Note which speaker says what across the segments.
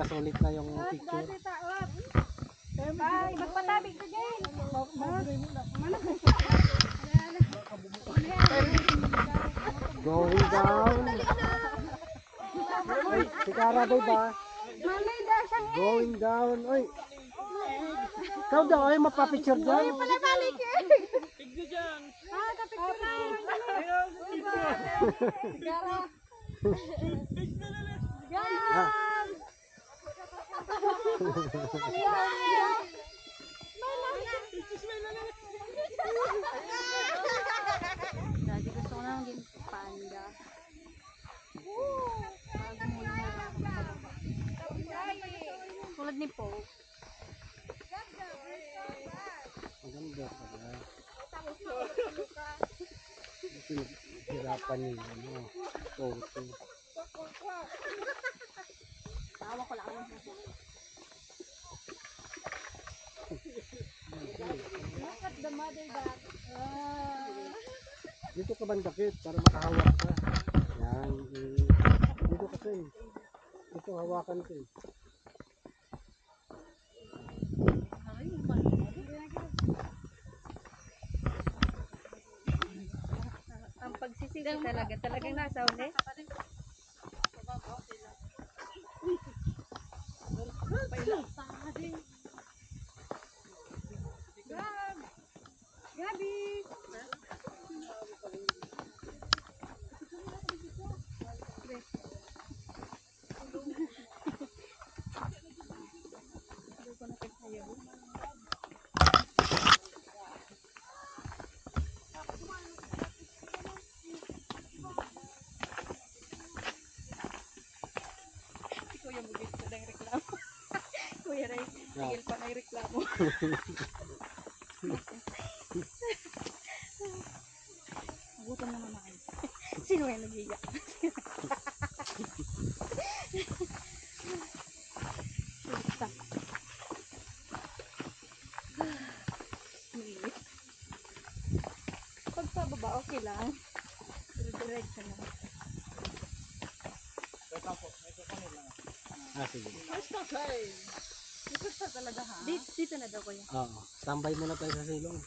Speaker 1: sulit na yung picture.
Speaker 2: Ay, magpatabig ka dyan.
Speaker 1: Going down. Ay, si Cara ba ba? Going down. Oy. Ikaw daw ay mapapicture dyan.
Speaker 2: Pala balik eh.
Speaker 3: Tignan dyan.
Speaker 2: Kapicture na. Sigara.
Speaker 1: Ah.
Speaker 2: Dati gusto ko nang maging panda. Bago muna tulad ni Poe.
Speaker 1: Maganda pala. Hirapan niyo ano. Photo.
Speaker 2: Tawa ko lang. Look at the mother duck.
Speaker 1: Dito ka bandakit para makahawak ka. Yan. Dito kasi. Dito hawakan ko.
Speaker 2: Ang pagsisisi talagang nasa uli. Gabi! Kuya Bugis na lang reklamo. Kuya Ray, tigil pa na yung reklamo. Nagutom naman ako. Sino yung nag-iiyak? Sulta. Pagpababa, okay lang. Diretso na.
Speaker 1: Ah, sige.
Speaker 2: Dito talaga ha? Dito na daw kuya.
Speaker 1: Oo. Tambay muna tayo sa silong.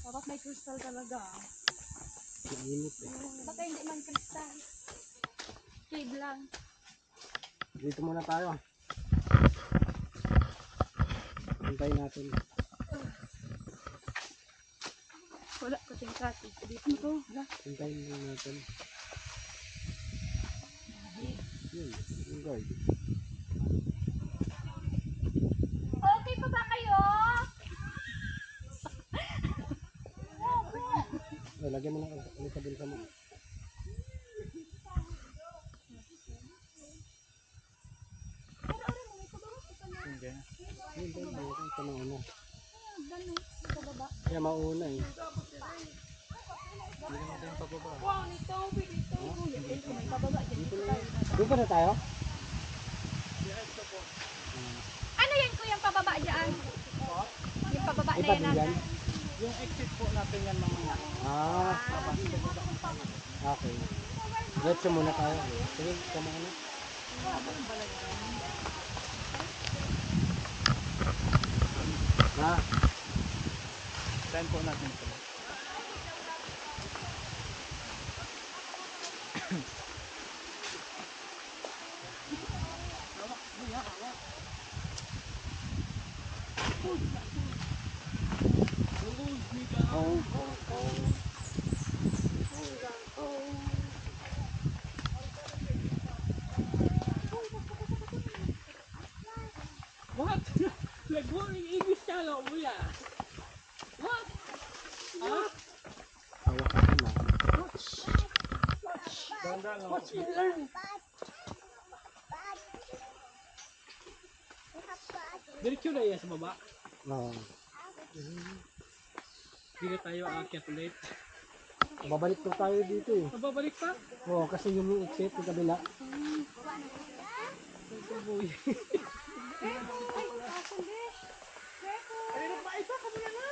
Speaker 2: Dapat may crystal talaga.
Speaker 1: Mainit eh.
Speaker 2: Baka hindi man crystal. Cave lang.
Speaker 1: Dito muna tayo. Hintayin natin.
Speaker 2: Wala ko ting cottage. Dito to.
Speaker 1: Hintayin muna natin. Yun. Yung guard.
Speaker 2: Okay pa ba kayo?
Speaker 1: Oh, lagyan mo na ulit sa bulsa mo. Hindi. Hindi. Mayroon sa mauna. Kaya mauna eh. Hindi naman tayong pababa. Dito na tayo?
Speaker 2: Ano yan kuya yung pababa dyan? Yung pababa na yan natin.
Speaker 3: Yung exit po natin yan mamaya.
Speaker 1: Ah. Okay. Diretso muna tayo. Sige, sama ka na. Ha?
Speaker 3: Time po natin ito. What? Nag-working English ka lang mo yan. What? Ha?
Speaker 1: Hawak ka na.
Speaker 3: Ganda lang. Watch me learn. Diretso na yan sa baba.
Speaker 1: Oo.
Speaker 3: Hindi na tayo aakyat ulit.
Speaker 1: Babalik po tayo dito eh.
Speaker 3: Mababalik pa?
Speaker 1: Oo, kasi yung exit yung kabila.
Speaker 3: Boy. Ayun pa, isa ka muna na.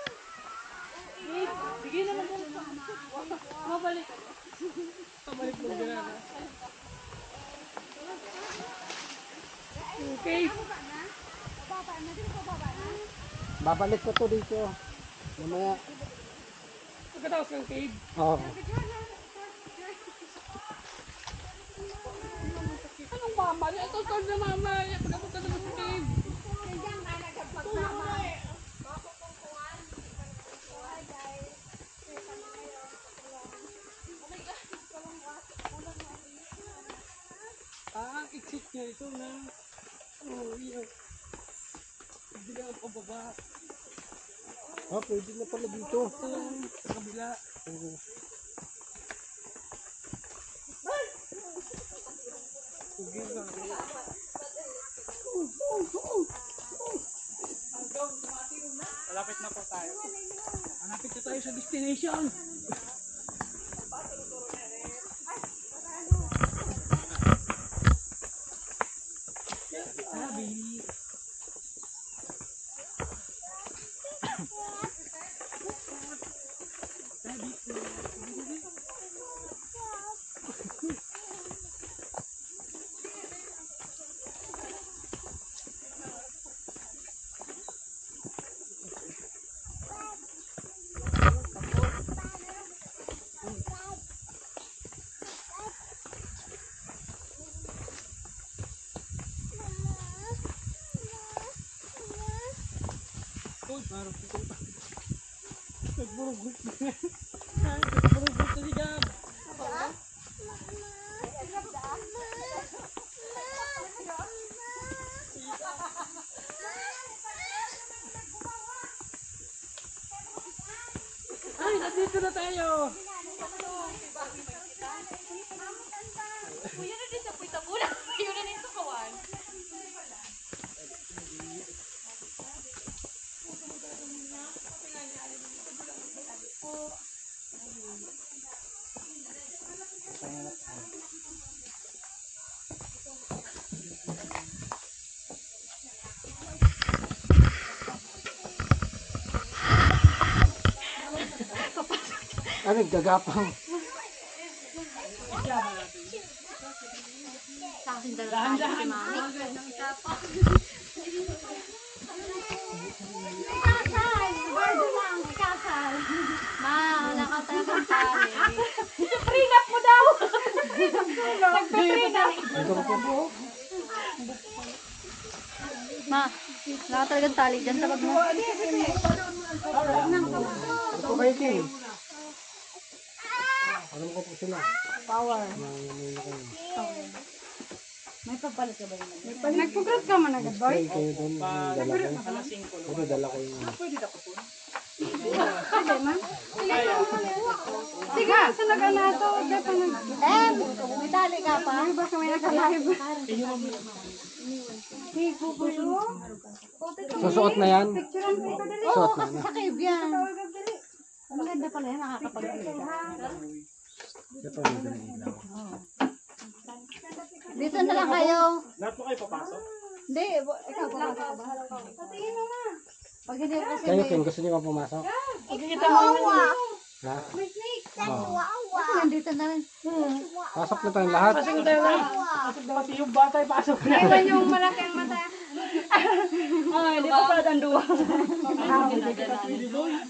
Speaker 3: Sige na lang. Mabalik. Mabalik mo na. cave.
Speaker 1: Babalik ko to dito. Mamaya.
Speaker 3: Pagkatapos ng cave.
Speaker 1: Oo.
Speaker 3: Anong mama? Ito na mama. Pagkapunta naman sa cave. Ang exit niya ito na. Oh, yun. Hindi lang ang pababa.
Speaker 1: Ah, pwede na pala dito.
Speaker 3: Ito sa kabila.
Speaker 1: Oo.
Speaker 3: Sige lang. Malapit na po tayo. Malapit na tayo sa destination. Sabi. Uy, parang pukul pa. Nagburugot na. Nagburugot na si Gab. Ay, nandito na tayo.
Speaker 2: Kuya na din sa puwita mula. Yun na din sa kawan.
Speaker 1: Ano, gagapang.
Speaker 2: Sa akin dalawa tayo si Mami. Kakal! Bardo lang! Kakal! Ma, wala ka talagang tali. Prenup mo daw! Nagpe-prenup! Ma, wala ka talagang tali dyan sa bag mo.
Speaker 1: Ito kayo, King. Alam ko po sila.
Speaker 2: Power. May papalit ka ba yun?
Speaker 3: Nagpugrat ka man agad, boy.
Speaker 1: Explain kayo doon. Dala ko. Pwede dala ko yung...
Speaker 3: Pwede na po po. Pwede man. Sige, sunod ka na ito.
Speaker 2: May tali ka pa?
Speaker 3: Ay, baka may naka-live.
Speaker 1: Susuot na yan? Suot na na.
Speaker 2: Sa cave yan. Ang ganda pala yan, nakakapag-ilaw.
Speaker 1: Ito ang ganda ng ilaw.
Speaker 2: Dito na lang kayo.
Speaker 3: Lahat mo kayo papasok?
Speaker 2: Hindi, ikaw pumasok ka ba? Patingin mo na. Pag hindi kasi
Speaker 1: Kayo, King, gusto niyo ba pumasok?
Speaker 3: Pagkikita mo.
Speaker 1: Ha? Oo.
Speaker 2: kasi nandito na rin.
Speaker 1: Pasok na tayong lahat.
Speaker 3: Pasok tayo lang. Pasok daw kasi yung bata ay pasok na.
Speaker 2: Iwan yung malaking mata.
Speaker 3: Ay, di pa sa danduwa.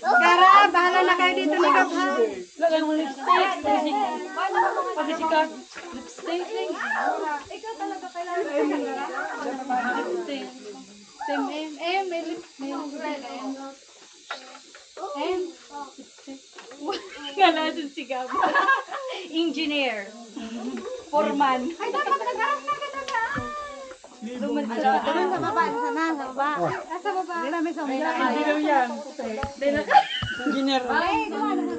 Speaker 2: Kara, bahala na kayo dito ni Kap.
Speaker 3: Lagay mo lipstick. Pati sikat. Lipstick.
Speaker 2: Ikaw talaga kailangan.
Speaker 3: Lipstick.
Speaker 2: May lipstick.
Speaker 3: Galasin si Gab. Engineer. Foreman.
Speaker 2: Ay, dapat nag-arap na ka talaga. Doon sa baba, sana, sa baba. Sa baba. Hindi namin sa may
Speaker 3: Engineer yan. Engineer.
Speaker 2: Ay, gumana sa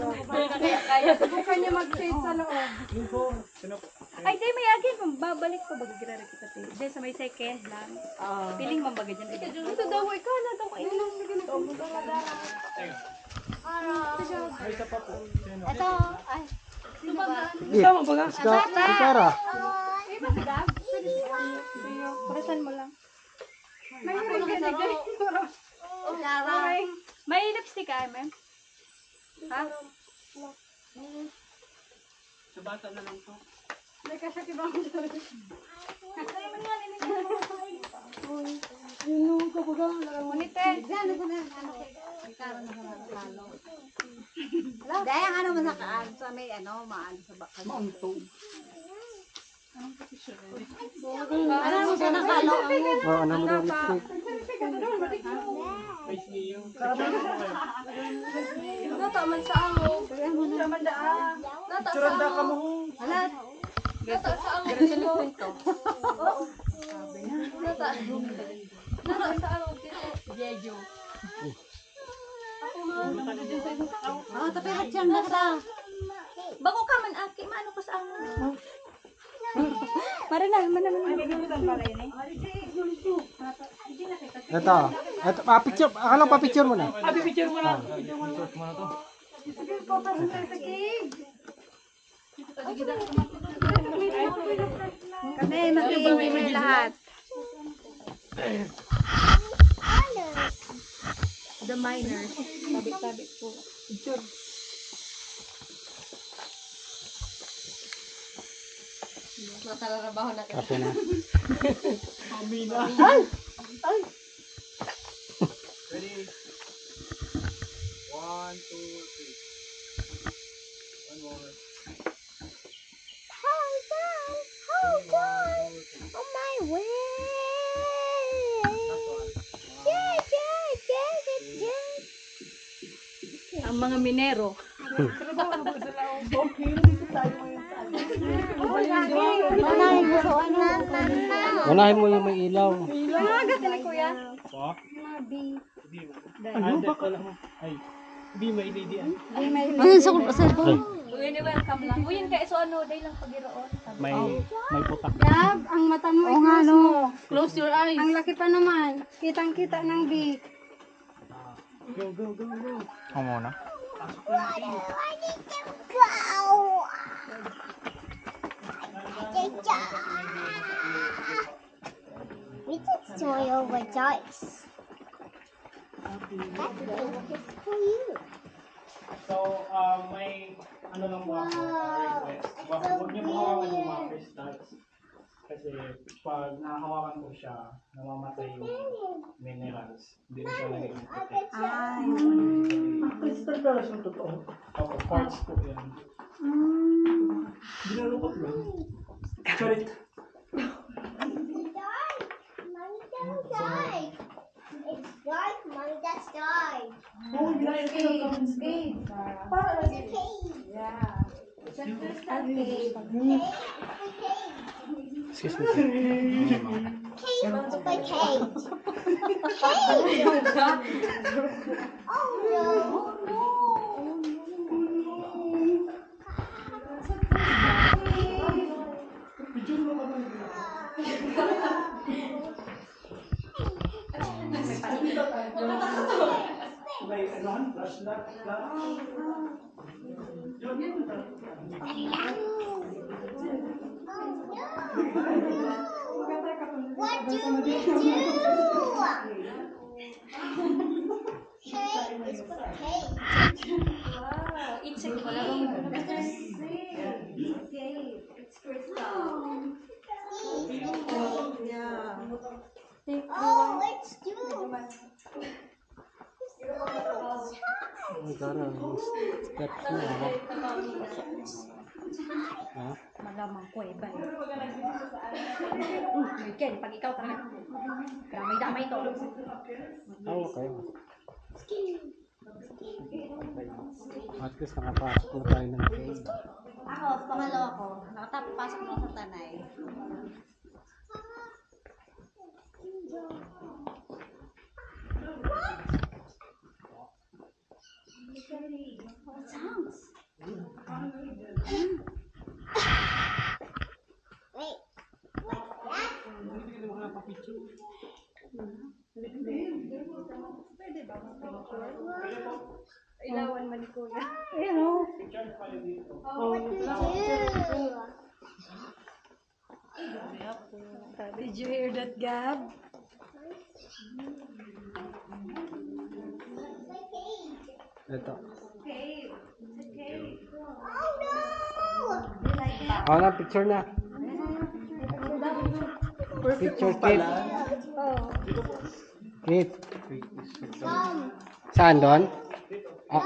Speaker 3: Kaya subukan niya mag-save sa loob.
Speaker 2: Ay, di may agin. Babalik pa bagay kita. Diyan sa may second lang. Piling mambaga dyan. Ito daw, ikaw na daw. Ito, ay.
Speaker 1: Git. Iskara.
Speaker 2: Purasan mo lang. May may lipstick ka, ma'am? Ha?
Speaker 3: Sa bata na lang to.
Speaker 4: Dahil ano masakaan sa may ano, maano sa bakal.
Speaker 3: Mauntog.
Speaker 4: Ano mo sa nakalo ang mo?
Speaker 1: Oh, ano mo rin cake.
Speaker 3: Ay, siyo.
Speaker 2: Nata man sa amo. Naman daa. Nata sa
Speaker 3: Suranda ka
Speaker 2: amo.
Speaker 3: mo.
Speaker 2: Alat. Nata sa amo dito. Oo. Nata. Nata sa amo dito. Jejo.
Speaker 4: Oh, tapi hadyang na ka.
Speaker 2: Bago ka man aki, maano ko sa amo. Mara na, mana.
Speaker 1: Ito. Ito, picture. Akala pa picture mo na.
Speaker 3: Abi, picture mo na.
Speaker 4: Kami mag-i-enjoy lahat.
Speaker 2: The minors. Sabit-sabit po. Matalarabaho na kita.
Speaker 1: Kape na.
Speaker 3: Ami na. Ready? 1, 2, 3. One more.
Speaker 4: Hold on. On my way.
Speaker 3: Last one.
Speaker 2: Ang mga minero.
Speaker 1: Unahin mo yung may ilaw.
Speaker 2: Ano agad ni kuya?
Speaker 3: Pa?
Speaker 2: Mabi.
Speaker 3: Ano ba ka lang? Ay. Di may ididian.
Speaker 4: Ayun sa cellphone.
Speaker 2: Uy, ni welcome lang. Uy, yun kaya so ano, day lang pagiroon.
Speaker 3: May putak.
Speaker 5: Gab, ang mata mo
Speaker 4: Oo nga,
Speaker 5: i-close
Speaker 4: no.
Speaker 5: mo.
Speaker 2: Close your eyes.
Speaker 5: Ang laki pa naman. Kitang-kita ng big.
Speaker 3: Go, go, go, go.
Speaker 1: Ako muna.
Speaker 4: We just soy over dice. That's for you.
Speaker 3: So, may ano lang po ako request. Huwag niyo po hawakan yung mga crystals. Kasi pag nahawakan ko siya, namamatay yung minerals. Hindi na siya naging protect. Crystal dollars yung totoo. Opo, quartz po yan. Binalukot lang. Charit.
Speaker 4: It's dark, mommy, that's dark.
Speaker 3: Oh, gilayan ka lang kami.
Speaker 4: It's a cave. It's a crystal cave.
Speaker 1: Excuse me.
Speaker 4: Cave, it's my cave. Cave! Oh no!
Speaker 3: May ano, flashlight lang.
Speaker 4: What do we do? Cave is for cave.
Speaker 2: Wow, it's a cave. It's crystal.
Speaker 4: Oh, it's you.
Speaker 1: Ay, gara. Steps na. Ha?
Speaker 2: Malamang ko eh, ba? Ken, pag ikaw talaga. Damay-damay to.
Speaker 1: Okay. At least nakapasok na tayo ng cave.
Speaker 4: Ako, pangalawa ko, nakatapasok na ako sa tanay. What sounds? Wait, what's that?
Speaker 2: Ilawan man ni kuya.
Speaker 4: What do you do?
Speaker 2: Did you hear that, Gab?
Speaker 1: Ito.
Speaker 4: Oh no!
Speaker 1: Oh, na, picture na. Picture, Kit. Kit. Saan doon? Ah,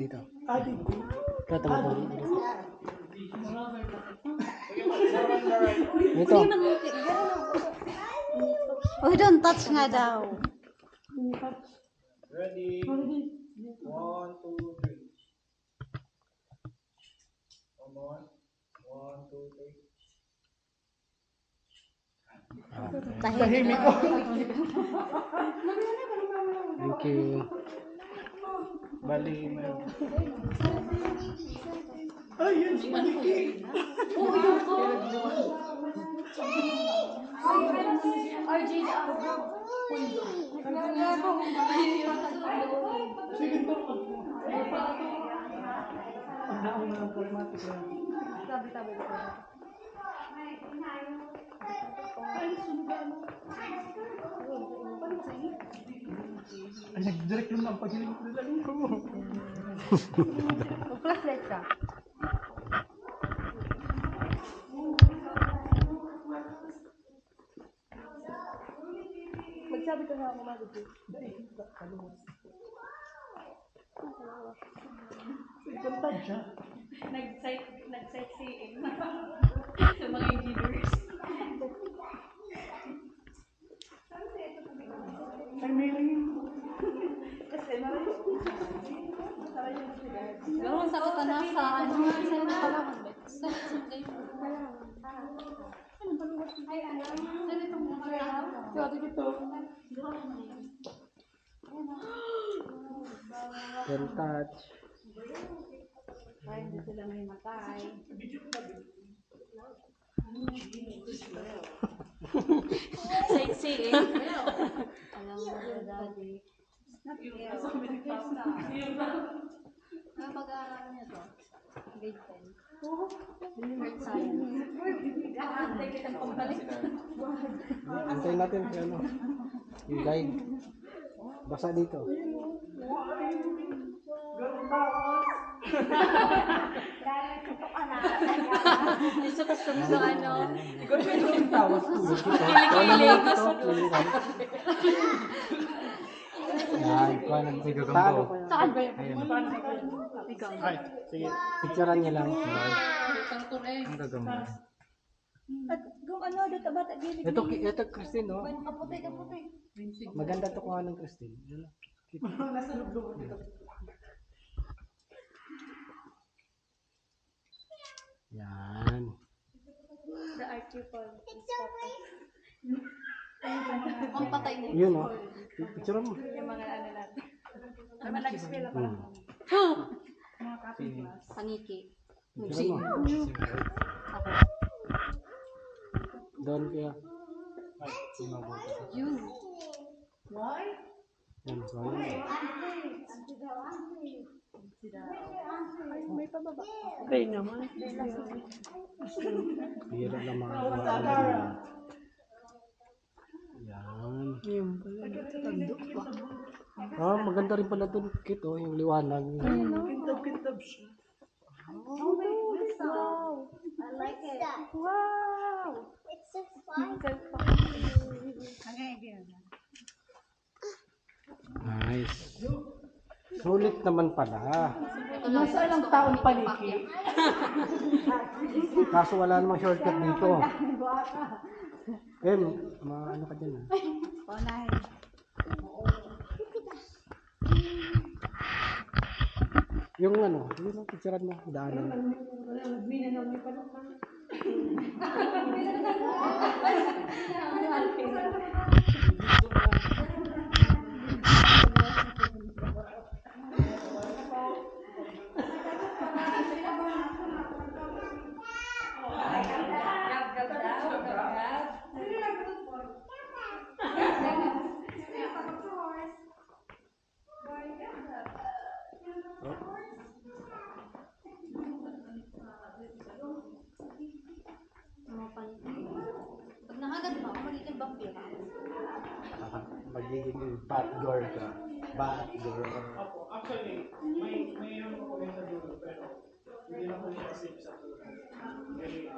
Speaker 1: dito. Ito, ito. Dito.
Speaker 5: Oh, don't touch nga daw.
Speaker 3: Ready? 1, 2, 3. Come on. 1, 2, 3.
Speaker 5: Tahimik.
Speaker 1: Thank you.
Speaker 3: Bali, may... Ay, nag-direct yung ang paghiling ko nila.
Speaker 2: Flashlight ka. Magsabi ka nga ako mag-ibig. Nag-sightseeing sa mga engineers.
Speaker 5: Gawang sa katanasan. Saan na pala?
Speaker 1: Don't touch.
Speaker 2: Ay, hindi sila may matay. Sightseeing. Alam mo na, Daddy. Pag-aaralan niya to? Grade 10. Earth Science.
Speaker 1: Antayin natin si ano. Yung guide. Basa dito.
Speaker 2: Gusto ka sa ano?
Speaker 1: Yan, kuha ng talo ko yan.
Speaker 2: Saan ba yun?
Speaker 3: Ay, sige.
Speaker 1: Picturean niya lang.
Speaker 3: Ang gagamay.
Speaker 2: At kung ano, dito ba? Gilid.
Speaker 1: Ito Christine, no?
Speaker 2: Kaputi.
Speaker 1: Maganda to kuha ng Christine. Yan.
Speaker 3: Nasa loob dito.
Speaker 1: Yan.
Speaker 2: The archipel.
Speaker 5: Ang patay na
Speaker 1: Yun, no? Picture mo.
Speaker 2: Yung mga ano natin. Naman nag-spell pa lang. Mga copy class.
Speaker 5: paniki.
Speaker 1: Picture mo. Doon kaya.
Speaker 3: Ay, sumabot.
Speaker 5: Yun.
Speaker 1: Yan, kuha na.
Speaker 2: May pababa.
Speaker 1: Bira lang mga yan. Ah, maganda rin pala doon, Kit, oh, yung liwanag.
Speaker 3: Kintab siya.
Speaker 2: Wow! I like it. Wow!
Speaker 4: It's so fun.
Speaker 1: Nice. Sulit naman pala.
Speaker 2: Nasa ilang taon paniki?
Speaker 1: Kaso wala namang shortcut dito. Ano ka dyan, ah?
Speaker 2: Panay.
Speaker 1: Yung ano, yung picturean mo, daanan.
Speaker 5: Pag nakagat mo, magiging vampira.
Speaker 1: Magiging bad girl ka. Bad girl.
Speaker 3: Opo, actually, mayroon po rin sa dulo, pero hindi na po siya safe sa dulo. Kasi